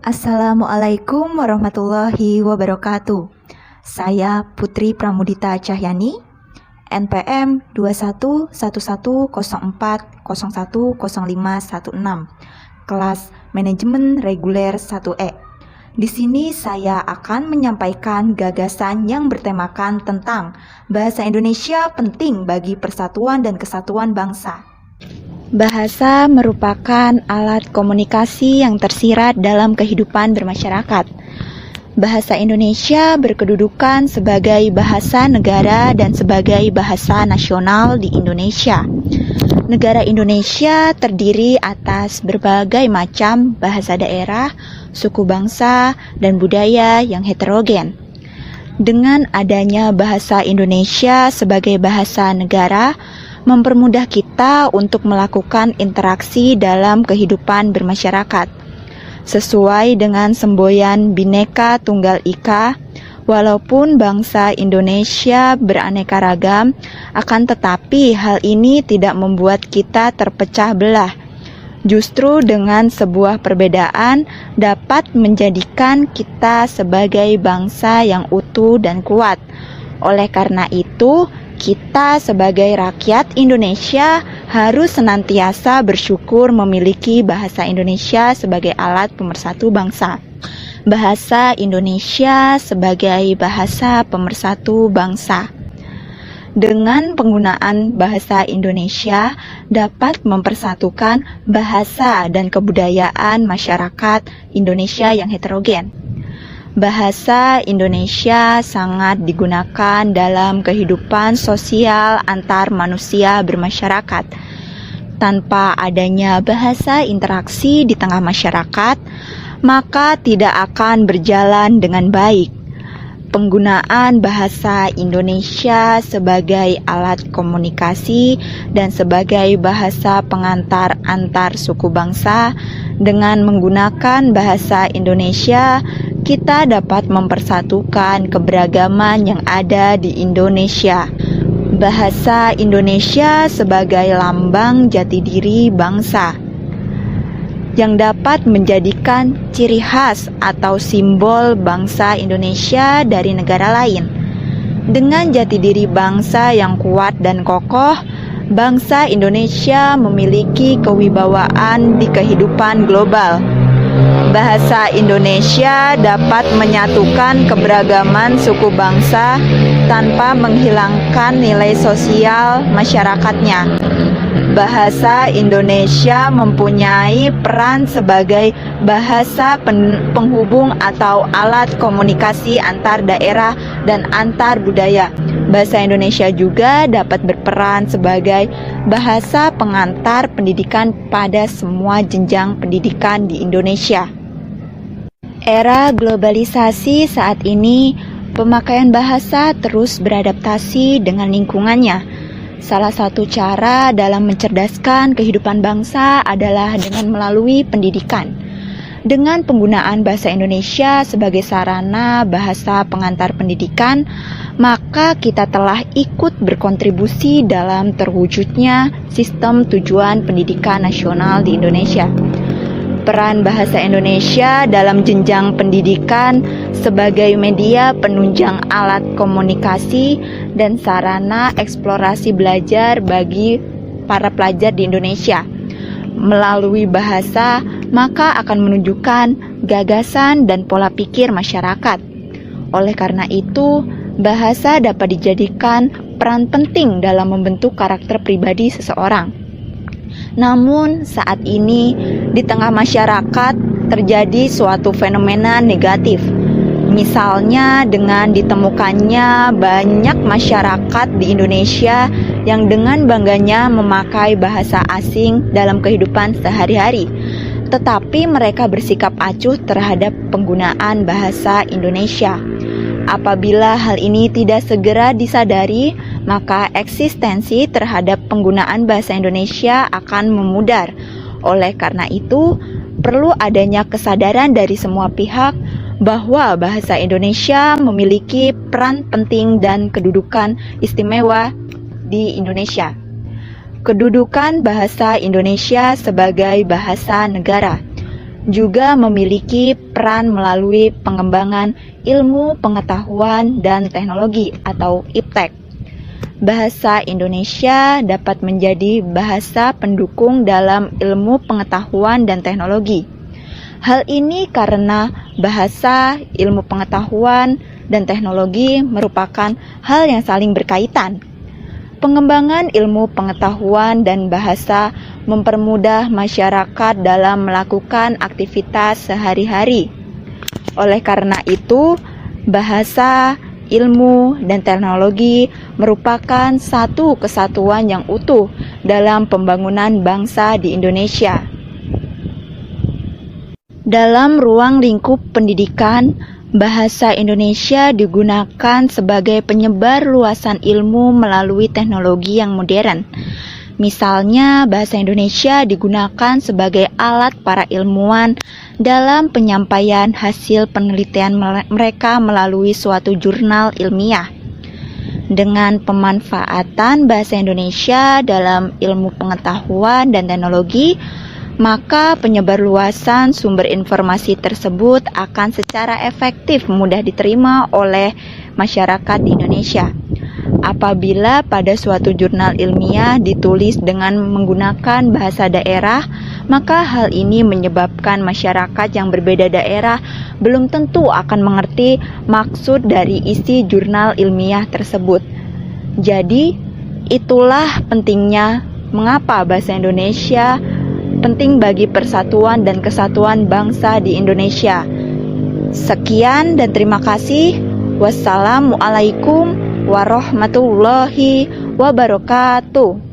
Assalamualaikum warahmatullahi wabarakatuh. Saya Putri Pramudita Cahyani, NPM 211104010516, kelas Manajemen Reguler 1E. Di sini saya akan menyampaikan gagasan yang bertemakan tentang bahasa Indonesia penting bagi persatuan dan kesatuan bangsa. Bahasa merupakan alat komunikasi yang tersirat dalam kehidupan bermasyarakat. Bahasa Indonesia berkedudukan sebagai bahasa negara dan sebagai bahasa nasional di Indonesia. Negara Indonesia terdiri atas berbagai macam bahasa daerah, suku bangsa, dan budaya yang heterogen. Dengan adanya bahasa Indonesia sebagai bahasa negara, mempermudah kita untuk melakukan interaksi dalam kehidupan bermasyarakat. Sesuai dengan semboyan Bhinneka Tunggal Ika, walaupun bangsa Indonesia beraneka ragam, akan tetapi hal ini tidak membuat kita terpecah belah. Justru dengan sebuah perbedaan dapat menjadikan kita sebagai bangsa yang utuh dan kuat. Oleh karena itu, kita sebagai rakyat Indonesia harus senantiasa bersyukur memiliki bahasa Indonesia sebagai alat pemersatu bangsa. Bahasa Indonesia sebagai bahasa pemersatu bangsa. Dengan penggunaan bahasa Indonesia dapat mempersatukan bahasa dan kebudayaan masyarakat Indonesia yang heterogen. Bahasa Indonesia sangat digunakan dalam kehidupan sosial antar manusia bermasyarakat. Tanpa adanya bahasa interaksi di tengah masyarakat, maka tidak akan berjalan dengan baik. Penggunaan bahasa Indonesia sebagai alat komunikasi dan sebagai bahasa pengantar antar suku bangsa. Dengan menggunakan bahasa Indonesia, kita dapat mempersatukan keberagaman yang ada di Indonesia. Bahasa Indonesia sebagai lambang jati diri bangsa yang dapat menjadikan ciri khas atau simbol bangsa Indonesia dari negara lain. Dengan jati diri bangsa yang kuat dan kokoh, bangsa Indonesia memiliki kewibawaan di kehidupan global. Bahasa Indonesia dapat menyatukan keberagaman suku bangsa tanpa menghilangkan nilai sosial masyarakatnya. Bahasa Indonesia mempunyai peran sebagai bahasa penghubung atau alat komunikasi antar daerah dan antar budaya. Bahasa Indonesia juga dapat berperan sebagai bahasa pengantar pendidikan pada semua jenjang pendidikan di Indonesia. Era globalisasi saat ini, pemakaian bahasa terus beradaptasi dengan lingkungannya. Salah satu cara dalam mencerdaskan kehidupan bangsa adalah dengan melalui pendidikan. Dengan penggunaan bahasa Indonesia sebagai sarana bahasa pengantar pendidikan, maka kita telah ikut berkontribusi dalam terwujudnya sistem tujuan pendidikan nasional di Indonesia. Peran bahasa Indonesia dalam jenjang pendidikan sebagai media penunjang alat komunikasi dan sarana eksplorasi belajar bagi para pelajar di Indonesia. Melalui bahasa, maka akan menunjukkan gagasan dan pola pikir masyarakat. Oleh karena itu, bahasa dapat dijadikan peran penting dalam membentuk karakter pribadi seseorang. Namun saat ini di tengah masyarakat terjadi suatu fenomena negatif. Misalnya dengan ditemukannya banyak masyarakat di Indonesia yang dengan bangganya memakai bahasa asing dalam kehidupan sehari-hari. Tetapi mereka bersikap acuh terhadap penggunaan bahasa Indonesia. Apabila hal ini tidak segera disadari, maka eksistensi terhadap penggunaan bahasa Indonesia akan memudar. Oleh karena itu, perlu adanya kesadaran dari semua pihak bahwa bahasa Indonesia memiliki peran penting dan kedudukan istimewa di Indonesia. Kedudukan bahasa Indonesia sebagai bahasa negara. juga memiliki peran melalui pengembangan ilmu pengetahuan dan teknologi atau IPTEK. Bahasa Indonesia dapat menjadi bahasa pendukung dalam ilmu pengetahuan dan teknologi. Hal ini karena bahasa, ilmu pengetahuan, dan teknologi merupakan hal yang saling berkaitan. Pengembangan ilmu pengetahuan dan bahasa mempermudah masyarakat dalam melakukan aktivitas sehari-hari. Oleh karena itu, bahasa, ilmu, dan teknologi merupakan satu kesatuan yang utuh dalam pembangunan bangsa di Indonesia. Dalam ruang lingkup pendidikan, bahasa Indonesia digunakan sebagai penyebar luasan ilmu melalui teknologi yang modern. Misalnya, bahasa Indonesia digunakan sebagai alat para ilmuwan dalam penyampaian hasil penelitian mereka melalui suatu jurnal ilmiah. Dengan pemanfaatan bahasa Indonesia dalam ilmu pengetahuan dan teknologi, maka penyebarluasan sumber informasi tersebut akan secara efektif mudah diterima oleh masyarakat di Indonesia. Apabila pada suatu jurnal ilmiah ditulis dengan menggunakan bahasa daerah, maka hal ini menyebabkan masyarakat yang berbeda daerah belum tentu akan mengerti maksud dari isi jurnal ilmiah tersebut. Jadi, itulah pentingnya mengapa bahasa Indonesia penting bagi persatuan dan kesatuan bangsa di Indonesia. Sekian dan terima kasih. Wassalamualaikum warahmatullahi wabarakatuh.